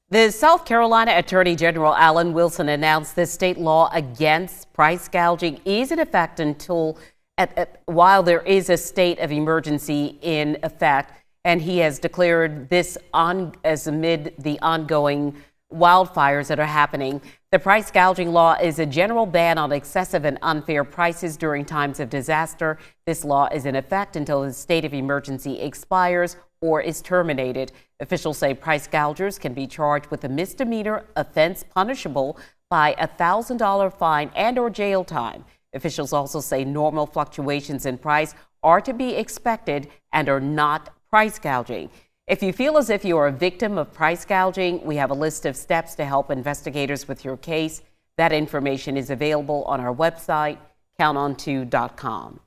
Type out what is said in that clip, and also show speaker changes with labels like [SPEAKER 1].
[SPEAKER 1] The South Carolina Attorney General Alan Wilson announced this state law against price gouging is in effect until while there is a state of emergency in effect, and he has declared this as amid the ongoing wildfires that are happening. The price gouging law is a general ban on excessive and unfair prices during times of disaster. This law is in effect until the state of emergency expires or is terminated. Officials say price gougers can be charged with a misdemeanor offense punishable by a $1,000 fine and/or jail time. Officials also say normal fluctuations in price are to be expected and are not price gouging. If you feel as if you are a victim of price gouging, we have a list of steps to help investigators with your case. That information is available on our website, counton2.com.